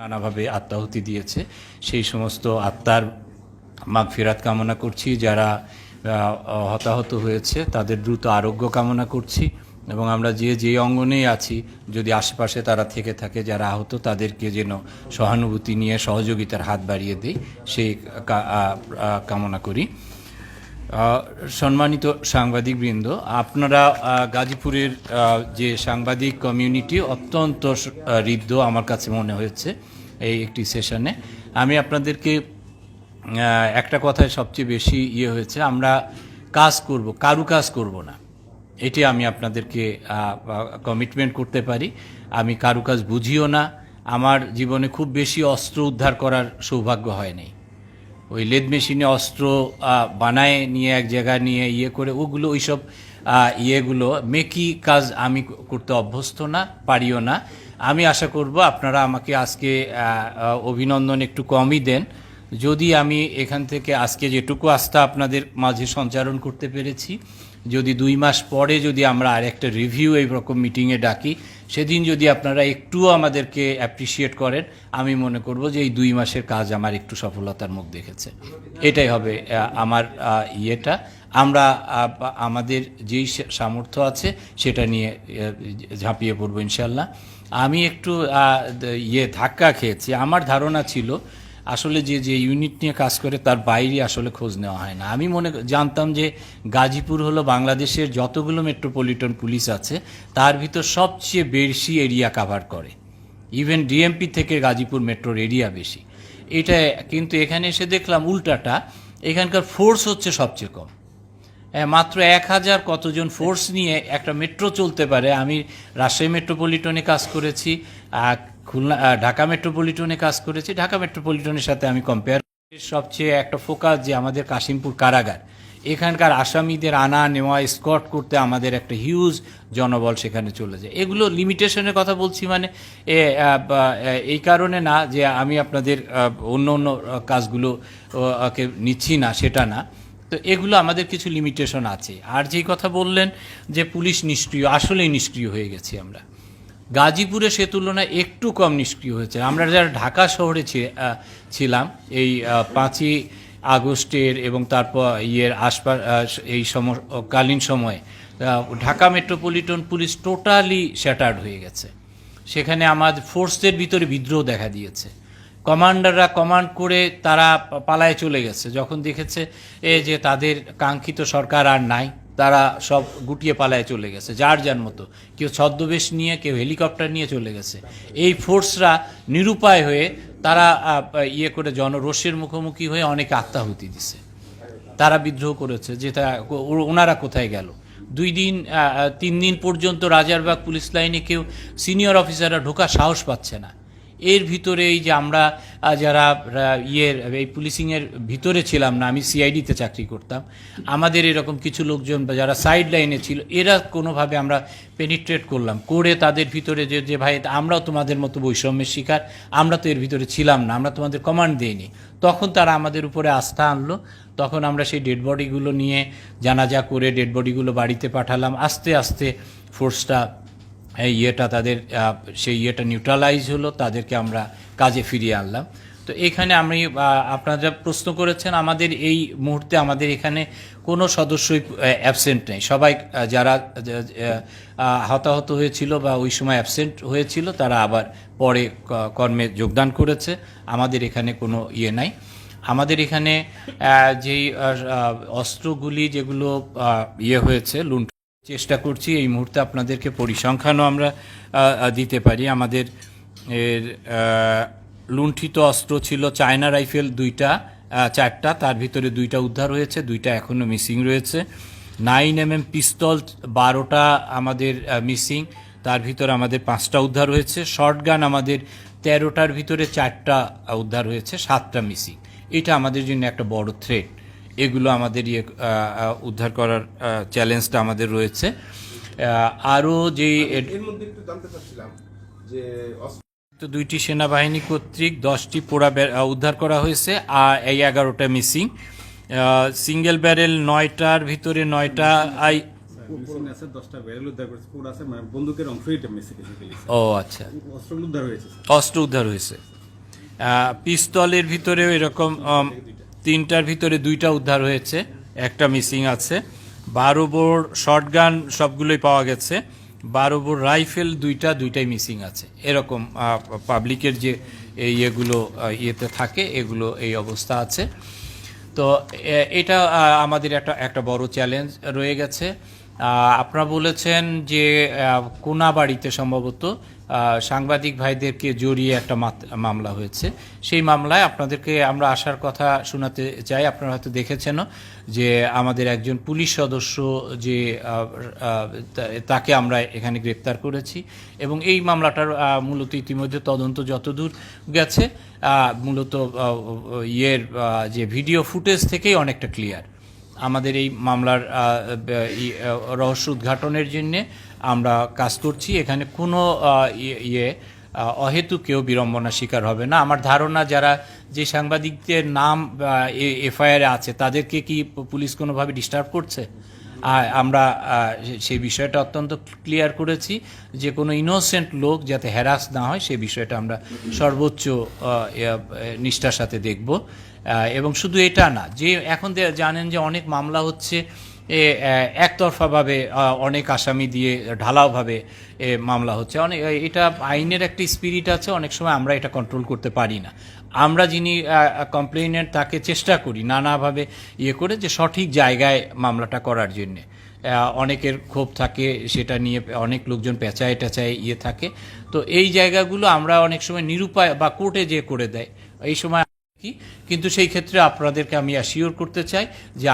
নানাভাবে আত্মাহুতি দিয়েছে, সেই সমস্ত আত্মার মাগফিরাত কামনা করছি। যারা হতাহত হয়েছে তাদের দ্রুত আরোগ্য কামনা করছি, এবং আমরা যে অঙ্গনেই আছি যদি আশেপাশে তারা থেকে থাকে যারা আহত, তাদেরকে যেন সহানুভূতি নিয়ে সহযোগিতার হাত বাড়িয়ে দেয় সেই কামনা করি। সম্মানিত সাংবাদিকবৃন্দ, আপনারা গাজীপুরের যে সাংবাদিক কমিউনিটি অত্যন্ত হৃদ্য আমার কাছে মনে হয়েছে এই একটি সেশনে। আমি আপনাদেরকে একটা কথায় সবচেয়ে বেশি হয়েছে, আমরা কাজ করব, কাজ করব না, এটি আমি আপনাদেরকে কমিটমেন্ট করতে পারি। আমি কাজ বুঝিও না, আমার জীবনে খুব বেশি অস্ত্র উদ্ধার করার সৌভাগ্য হয়নি। ওই লেদ মেশিনে অস্ত্র বানায় নিয়ে এক জায়গায় নিয়ে করে ওগুলো ওইসব ইয়েগুলো মেকি কাজ আমি করতে অভ্যস্ত না, পারিও না। আমি আশা করব আপনারা আমাকে আজকে অভিনন্দন একটু কমই দেন যদি আমি এখান থেকে আজকে যেটুকু আস্থা আপনাদের মাঝে সঞ্চারণ করতে পেরেছি, যদি 2 মাস পরে যদি আমরা আরেকটা রিভিউ এই রকম মিটিংয়ে ডাকি, সেদিন যদি আপনারা একটুও আমাদেরকে অ্যাপ্রিসিয়েট করেন, আমি মনে করব যে এই 2 মাসের কাজ আমার একটু সফলতার মুখ দেখেছে। এটাই হবে আমার ইয়েটা। আমরা আমাদের যেই সামর্থ্য আছে সেটা নিয়ে ঝাঁপিয়ে পড়বো ইনশাল্লাহ। আমি একটু ধাক্কা খেয়েছি। আমার ধারণা ছিল আসলে যে ইউনিট নিয়ে কাজ করে তার বাইরে আসলে খোঁজ নেওয়া হয় না। আমি জানতাম যে গাজীপুর হলো বাংলাদেশের যতগুলো মেট্রোপলিটন পুলিশ আছে তার ভিতর সবচেয়ে বেশি এরিয়া কাভার করে, ইভেন ডিএমপি থেকে গাজীপুর মেট্রোর এরিয়া বেশি। এটা কিন্তু এখানে এসে দেখলাম উল্টাটা, এখানকার ফোর্স হচ্ছে সবচেয়ে কম। মাত্র 1000 কতজন ফোর্স নিয়ে একটা মেট্রো চলতে পারে। আমি রাজশাহী মেট্রোপলিটনে কাজ করেছি, খুলনা ঢাকা মেট্রোপলিটনে কাজ করেছি। ঢাকা মেট্রোপলিটনের সাথে আমি কম্পেয়ার, সবচেয়ে একটা ফোকাস যে আমাদের কাশিমপুর কারাগার, এখানকার আসামিদের আনা নেওয়া স্কট করতে আমাদের একটা হিউজ জনবল সেখানে চলে যায়। এগুলো লিমিটেশনের কথা বলছি, মানে এই কারণে না যে আমি আপনাদের অন্য কাজগুলো নিচ্ছি না, সেটা না। তো এগুলো আমাদের কিছু লিমিটেশন আছে। আর যেই কথা বললেন যে পুলিশ নিষ্ক্রিয়, আসলেই নিষ্ক্রিয় হয়ে গেছি আমরা। গাজীপুরে সে তুলনায় একটু কম নিষ্ক্রিয় হয়েছে। আমরা যারা ঢাকা শহরে ছিলাম এই 5ই আগস্টের এবং তারপর আশপাশ এই কালীন সময়ে, Dhaka metropolitan police totally shattered হয়ে গেছে। সেখানে আমাদের ফোর্সের ভিতরে বিদ্রোহ দেখা দিয়েছে। কমান্ডাররা কমান্ড করে তারা পালায় চলে গেছে, যখন দেখেছে যে তাদের কাঙ্ক্ষিত সরকার আর নাই, তারা সব গুটিয়ে পালায় চলে গেছে যার মতো। কেউ ছদ্মবেশ নিয়ে, কেউ হেলিকপ্টার নিয়ে চলে গেছে। এই ফোর্সরা নিরুপায় হয়ে তারা করে জনরোষের মুখোমুখি হয়ে অনেকে আত্মাহুতি দিছে। তারা বিদ্রোহ করেছে যে ওনারা কোথায় গেল। 3 দিন পর্যন্ত রাজারবাগ পুলিশ লাইনে কেউ সিনিয়র অফিসাররা ঢোকার সাহস পাচ্ছে না। এর ভিতরে এই যে আমরা যারা এই পুলিশিংয়ের ভিতরে ছিলাম না, আমি সিআইডিতে চাকরি করতাম, আমাদের এরকম কিছু লোকজন যারা সাইড লাইনে ছিল, এরা কোনোভাবে আমরা পেনিট্রেট করলাম, করে তাদের ভিতরে যে ভাই আমরাও তোমাদের মতো বৈষম্যের শিকার, আমরা তো এর ভিতরে ছিলাম না, আমরা তোমাদের কমান্ড দিইনি। তখন তারা আমাদের উপরে আস্থা আনলো। তখন আমরা সেই ডেড বডিগুলো নিয়ে জানাজা করে ডেড বডিগুলো বাড়িতে পাঠালাম। আস্তে আস্তে ফোর্সটা তাদের সেই নিউট্রালাইজ হলো, তাদেরকে আমরা কাজে ফিরিয়ে আনলাম। তো এখানে আমি আপনারা প্রশ্ন করেছেন, আমাদের এই মুহূর্তে আমাদের এখানে কোনো সদস্যই অ্যাবসেন্ট নেই। সবাই যারা হতাহত হয়েছিল বা ওই সময় অ্যাবসেন্ট হয়েছিল তারা আবার পরে কর্মে যোগদান করেছে। আমাদের এখানে কোনো নাই। আমাদের এখানে যেই অস্ত্রগুলি যেগুলো হয়েছে লুণ্ঠন চেষ্টা করছি, এই মুহূর্তে আপনাদেরকে পরিসংখ্যানও আমরা দিতে পারি। আমাদের লুণ্ঠিত অস্ত্র ছিল চায়না রাইফেল 4টা, তার ভিতরে 2টা উদ্ধার হয়েছে, 2টা এখনও মিসিং রয়েছে। 9mm পিস্তল 12টা আমাদের মিসিং, তার ভিতরে আমাদের 5টা উদ্ধার হয়েছে। শর্টগান আমাদের 13টার ভিতরে 4টা উদ্ধার হয়েছে, 7টা মিসিং। এটা আমাদের জন্য একটা বড় থ্রেট। এগুলো আমাদের উদ্ধার করার চ্যালেঞ্জটা আমাদের রয়েছে। আরও যে এর মধ্যে একটু জানতে চাচ্ছিলাম যে 2টি সেনাবাহিনী কর্তৃক 10টি পোড়া উদ্ধার করা হয়েছে, আর এই 11টা মিসিং। সিঙ্গেল ব্যারেল 9টার ভিতরে 9টা ও আচ্ছা, অস্ত্র উদ্ধার হয়েছে। পিস্তলের ভিতরেও এরকম 3টার ভিতরে 2টা উদ্ধার হয়েছে, একটা মিসিং আছে। 12 বোর শর্টগান সবগুলোই পাওয়া গেছে, 12 বোর রাইফেল দুইটাই মিসিং আছে। এরকম পাবলিকের যে ইয়েগুলো ইয়েতে থাকে এগুলো এই অবস্থা আছে। তো এটা আমাদের একটা বড় চ্যালেঞ্জ রয়ে গেছে। আপনারা বলেছেন যে কোনাবাড়িতে সম্ভবত সাংবাদিক ভাইদেরকে জড়িয়ে একটা মামলা হয়েছে। সেই মামলায় আপনাদেরকে আমরা আসার কথা শোনাতে চাই। আপনারা হয়তো দেখেছেনও যে আমাদের একজন পুলিশ সদস্য যে তাকে আমরা এখানে গ্রেপ্তার করেছি, এবং এই মামলাটার মূলত ইতিমধ্যে তদন্ত যতদূর গেছে মূলত যে ভিডিও ফুটেজ থেকেই অনেকটা ক্লিয়ার। আমাদের এই মামলার রহস্য উদ্ঘাটনের জন্যে আমরা কাজ করছি। এখানে কোনো অহেতু কেউ বিড়ম্বনার শিকার হবে না। আমার ধারণা যারা যে সাংবাদিকদের নাম এফআইআরে আছে তাদেরকে কি পুলিশ কোনোভাবে ডিস্টার্ব করছে? আমরা সেই বিষয়টা অত্যন্ত ক্লিয়ার করেছি যে কোনো ইনোসেন্ট লোক যাতে হ্যারাস না হয় সেই বিষয়টা আমরা সর্বোচ্চ নিষ্ঠার সাথে দেখব। এবং শুধু এটা না, যে এখন জানেন যে অনেক মামলা হচ্ছে একতরফাভাবে অনেক আসামি দিয়ে ঢালাওভাবে মামলা হচ্ছে। অনেক এটা আইনের একটা স্পিরিট আছে, অনেক সময় আমরা এটা কন্ট্রোল করতে পারি না। আমরা যিনি কমপ্লেইনেন্ট তাকে চেষ্টা করি নানাভাবে করে যে সঠিক জায়গায় মামলাটা করার জন্যে। অনেকের ক্ষোভ থাকে, সেটা নিয়ে অনেক লোকজন পেঁচায় থাকে। তো এই জায়গাগুলো আমরা অনেক সময় নিরুপায় বা কোর্টে যে করে দেয় এই সময়, কিন্তু সেই ক্ষেত্রে আপনাদেরকে আমি অ্যাসিওর করতে চাই যে